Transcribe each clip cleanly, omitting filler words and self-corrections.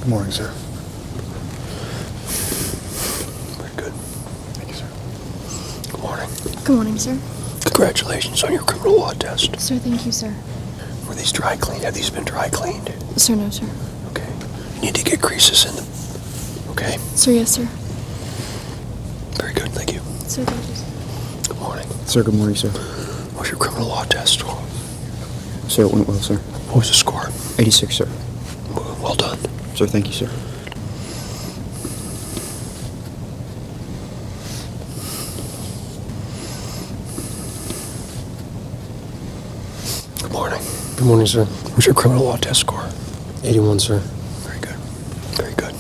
Good morning, sir. Very good. Thank you, sir. Good morning. Good morning, sir. Congratulations on your criminal law test. Sir, thank you, sir. Were these dry cleaned? Have these been dry cleaned? Sir, no, sir. Okay. You need to get creases in them. Okay. Sir, yes, sir. Very good. Thank you. Sir, thank you, sir. Good morning. Sir, good morning, sir. What was your criminal law test? Sir, it went well, sir. What was the score? 86, sir. Well done. Sir, thank you, sir. Good morning. Good morning, sir. What's your criminal law test score? 81, sir. Very good. Very good.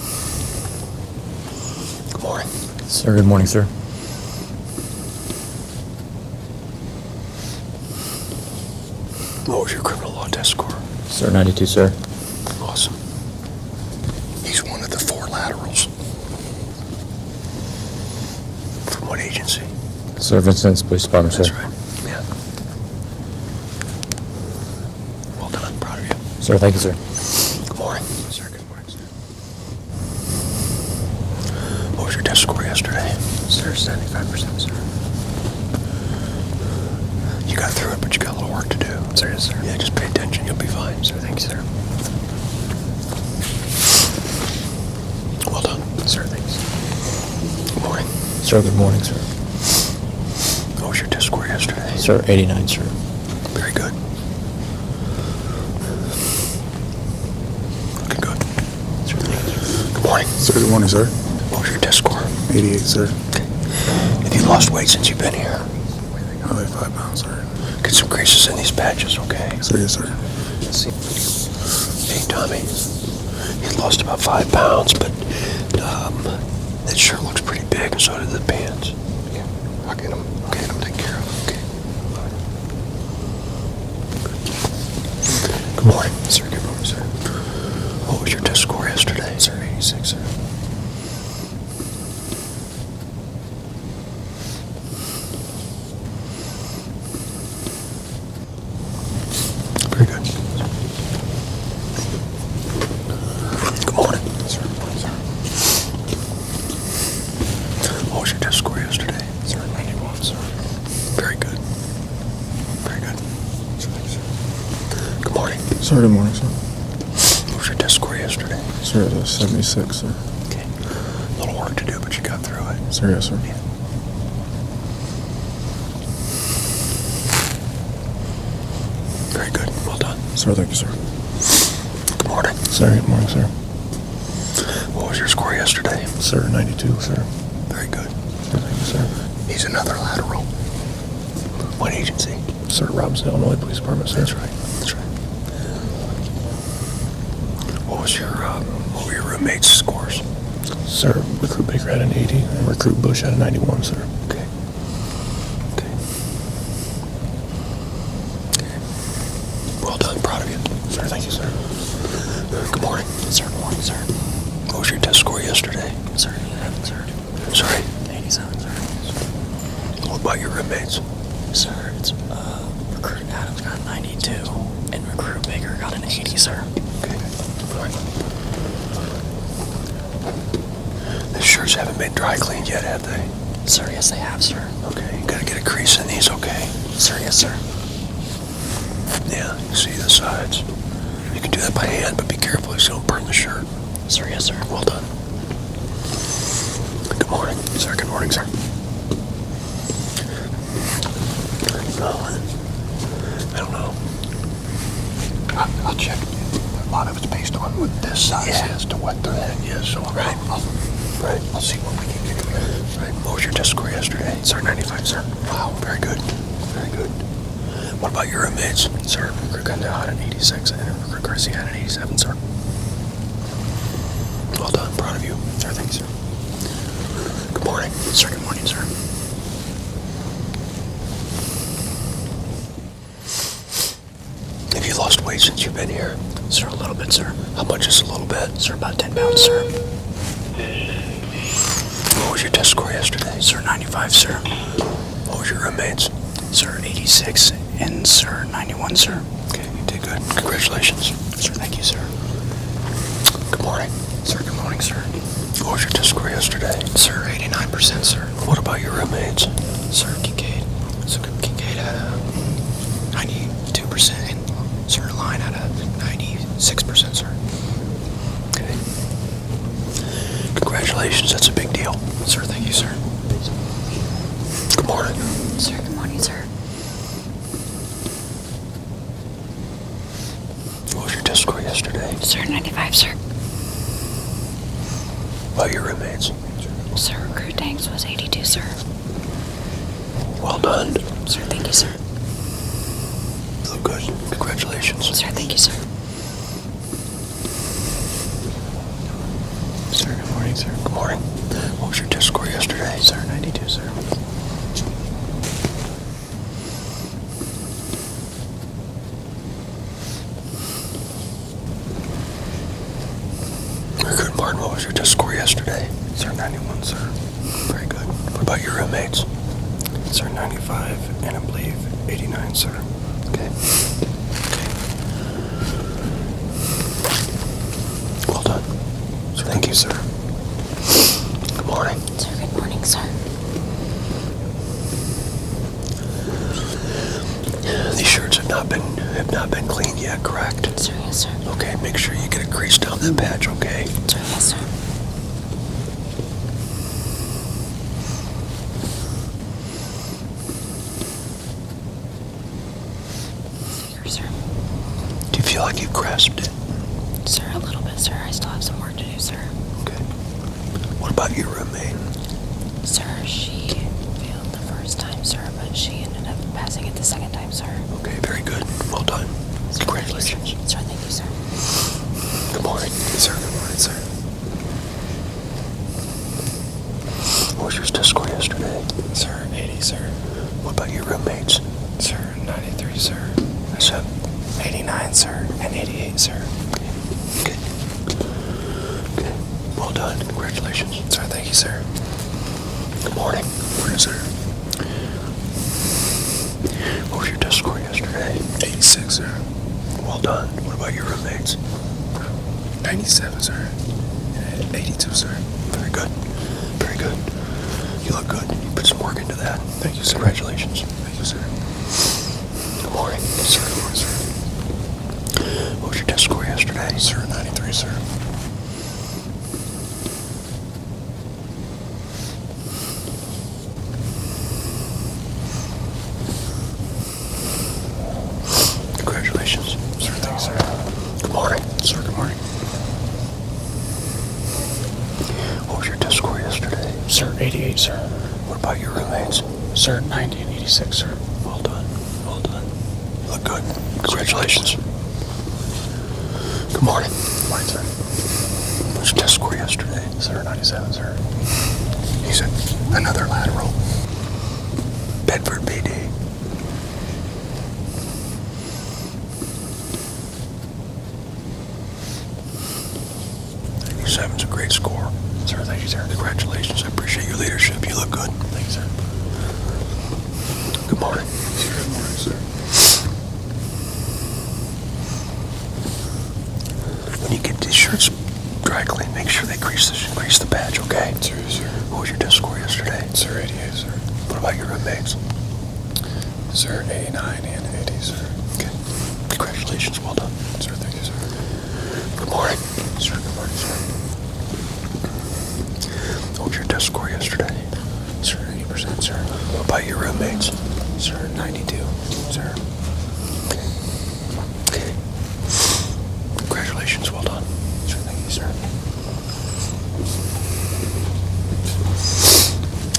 Good morning. Sir, good morning, sir. What was your criminal law test score? Sir, 92, sir. Awesome. He's one of the 4 laterals. From what agency? Sir, Vincent's Police Department, sir. That's right. Yeah. Well done. Proud of you. Sir, thank you, sir. Good morning. Sir, good morning, sir. What was your test score yesterday? Sir, 75%, sir. You got through it, but you got a little work to do. Sir, yes, sir. Yeah, just pay attention. You'll be fine. Sir, thank you, sir. Well done. Sir, thank you, sir. Good morning. Sir, good morning, sir. What was your test score yesterday? Sir, 89, sir. Very good. Looking good. Sir, thank you, sir. Good morning. Sir, good morning, sir. What was your test score? 88, sir. Have you lost weight since you've been here? I weigh 5 pounds, sir. Get some creases in these patches, okay? Sir, yes, sir. Hey, Tommy. You lost about 5 pounds, but that shirt looks pretty big, and so do the pants. Yeah, I'll get him. I'll get him taken care of. Okay. Good morning. Sir, good morning, sir. What was your test score yesterday? Sir, 86, sir. Very good. Good morning. Sir, good morning, sir. What was your test score yesterday? Sir, 91, sir. Very good. Very good. Sir, thank you, sir. Good morning. Sir, good morning, sir. What was your test score yesterday? Sir, it was 76, sir. Okay. A little work to do, but you got through it. Sir, yes, sir. Very good. Well done. Sir, thank you, sir. Good morning. Sir, good morning, sir. What was your score yesterday? Sir, 92, sir. Very good. Sir, thank you, sir. He's another lateral. What agency? Sir, Robinson, Illinois Police Department, sir. That's right. That's right. What were your roommates' scores? Sir, Recruit Baker had an 80, and Recruit Bush had a 91, sir. Okay. Okay. Okay. Well done. Proud of you. Sir, thank you, sir. Good morning. Sir, good morning, sir. What was your test score yesterday? Sir, 87, sir. Sorry. 87, sir. What about your roommates? Sir, it's, Recruit Adams got a 92, and Recruit Baker got an 80, sir. Okay. All right. The shirts haven't been dry cleaned yet, have they? Sir, yes, they have, sir. Okay. You gotta get a crease in these, okay? Sir, yes, sir. Yeah, you see the sides. You can do that by hand, but be careful so you don't burn the shirt. Sir, yes, sir. Well done. Good morning. Sir, good morning, sir. I don't know. I'll check. A lot of it's based on what this size is to what the heck is. So I'll see what we can get here. Right. What was your test score yesterday? Sir, 95, sir. Wow, very good. Very good. What about your roommates? Sir, Recruit Gundale had an 86, and Recruit Garcia had an 87, sir. Well done. Proud of you. Sir, thank you, sir. Good morning. Sir, good morning, sir. Have you lost weight since you've been here? Sir, a little bit, sir. How much is a little bit? Sir, about 10 pounds, sir. What was your test score yesterday? Sir, 95, sir. What was your roommates? Sir, 86, and Sir, 91, sir. Okay, you did good. Congratulations. Sir, thank you, sir. Good morning. morning, sir. What was your test score yesterday? Sir, 89%, sir. What about your roommates? Sir, Kincaid. So Kincaid had a 92%, and Sir Line had a 96%, sir. Okay. Congratulations, that's a big deal. Sir, thank you, sir. Good morning. Sir, good morning, sir. What was your test score yesterday? Sir, 95, sir. What about your roommates? Sir, Recruit Danks was 82, sir. Well done. Sir, thank you, sir. You look good. Congratulations. Sir, thank you, sir. Sir, good morning, sir. Good morning. What was your test score yesterday? Sir, 92, sir. Recruit Martin, what was your test score yesterday? Sir, 91, sir. Very good. What about your roommates? Sir, 95, and I believe 89, sir. Okay. Well done. Sir, thank you, sir. Good morning. Sir, good morning, sir. These shirts have not been cleaned yet, correct? Sir, yes, sir. Okay, make sure you get a grease down that patch, okay? Sir, yes, sir. Here, sir. Do you feel like you've grasped it? Sir, a little bit, sir. I still have some work to do, sir. Okay. What about your roommate? Sir, she failed the first time, sir, but she ended up passing it the second time, sir. Okay, very good. Well done. Sir, Congratulations. Thank you, sir. Sir, thank you, sir. Good morning. Sir, good morning, sir. What was your test score yesterday? Sir, 80, sir. What about your roommates? Sir, 93, sir. 89, sir, and 88, sir. Okay. Okay. Well done. Congratulations. Sir, thank you, sir. Good morning. Morning, sir. What was your test score yesterday? 86, sir. Well done. What about your roommates? 97, sir. And 82, sir. Very good. Very good. You look good. You put some work into that. Thank you, sir. Congratulations. Thank you, sir. Good morning. Sir, good morning, sir. What was your test score yesterday? Sir, 93, sir. Congratulations. Sir, thank you, sir. Good morning. Sir, good morning. What was your test score yesterday? Sir, 88, sir. What about your roommates? Sir, 90 and 86, sir. Well done. Well done. You look good. Congratulations. Good morning. Morning, sir. What was your test score yesterday? Sir, 97, sir. He said another lateral. Bedford PD. Seven's a great score. Sir, thank you, sir. Congratulations. I appreciate your leadership. You look good. Thank you, sir. Good morning. Sir, good morning, sir. When you get these shirts dry cleaned, make sure they grease the patch, okay? Sir, sir. What was your test score yesterday? Sir, 88, sir. What about your roommates? Sir, 89 and 80, sir. Okay. Congratulations. Well done. Sir, thank you, sir. Good morning. Sir, good morning, sir. What was your test score yesterday? Sir, 80%, sir. What about your roommates? Sir, 92, sir. Okay. Congratulations. Well done. Sir, thank you, sir.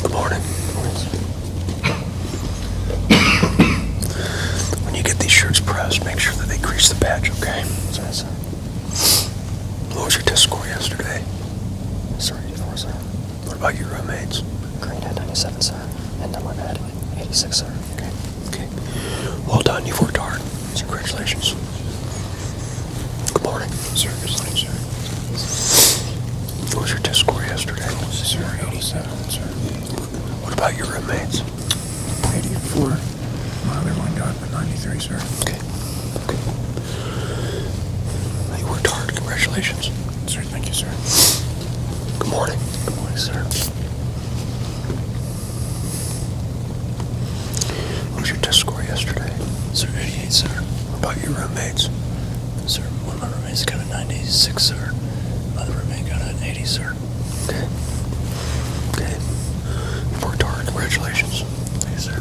Good morning. When you get these shirts pressed, make sure that they grease the patch, okay? Sir, sir. What was your test score yesterday? Sir, 84, sir. What about your roommates? Green had 97, sir. And Dylan had 86, sir. Okay. Okay. Well done. You've worked hard. Congratulations. Good morning. Sir, good morning, sir. What was your test score yesterday? Sir, 87, sir. What about your roommates? 84. My other one got a 93, sir. Okay. Okay. You worked hard. Congratulations. Sir, thank you, sir. morning. Good morning, sir. What was your test score yesterday? Sir, 88, sir. What about your roommates? Sir, one of my roommates got a 96, sir. Another roommate got an 80, sir. Okay. Okay. You worked hard. Congratulations. Thank you, sir.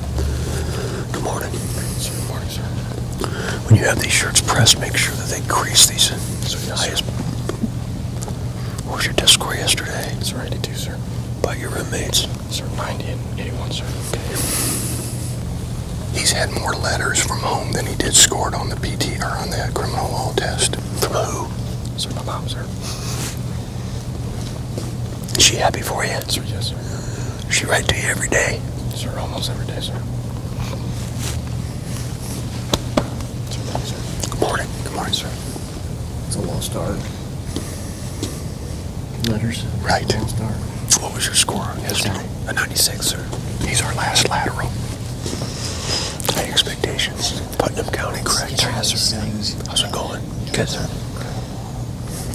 Good morning. Sir, good morning, sir. When you have these shirts pressed, make sure that they crease these in. So the highest. What was your test score yesterday? Sir, 82, sir. About your roommates? Sir, 90 and 81, sir. He's had more letters from home than he did scored on the PT or on the criminal law test. From who? Sir, my mom, sir. Is she happy for you? Sir, yes, sir. She write to you every day? Sir, almost every day, sir. Sir, thank you, sir. Good morning. Good morning, sir. It's a lost start. Letters. Right. Lost start. What was your score yesterday? A 96, sir. He's our last lateral. High expectations. Putnam County, correct? Yes, sir. How's it going? Good, sir.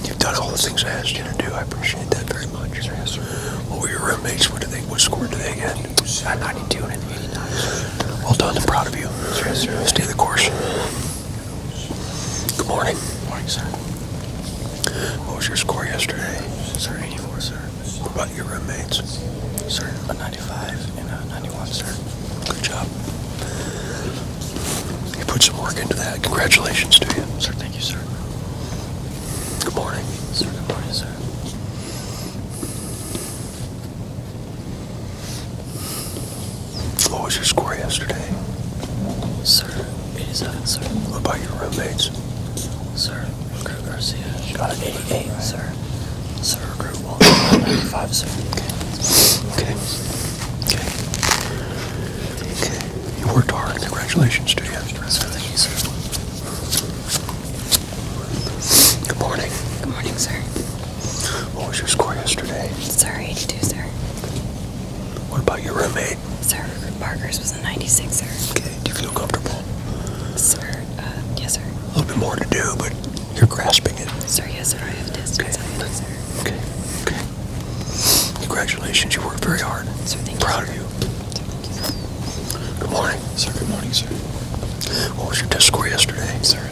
You've done all the things I asked you to do. I appreciate that very much. Yes, sir. What were your roommates? What score did they get? 92 and an 89, sir. Well done. I'm proud of you. Yes, sir. Stay the course. Good morning. Good morning, sir. What was your score yesterday? Sir, 84, sir. What about your roommates? Sir, a 95 and a 91, sir. Good job. You put some work into that. Congratulations to you. Sir, thank you, sir. Good morning. Sir, good morning, sir. What was your score yesterday? Sir, 87, sir. What about your roommates? Sir, Recruit Garcia got an 88, sir. Sir, Recruit Walton got a 95, sir. Okay. Okay. Okay. You worked hard. Congratulations to you. Sir, thank you, sir. Good morning. Good morning, sir. What was your score yesterday? Sir, 82, sir. What about your roommate? Sir, Parker's was a 96, sir. Okay. Do you feel comfortable? Sir, yes, sir. A little bit more to do, but you're grasping it. Sir, yes, sir. I have test anxiety, sir. Okay. Okay. Congratulations. You worked very hard. Sir, thank you. Proud of you. Good morning. Sir, good morning, sir. What was your test score yesterday? Sir,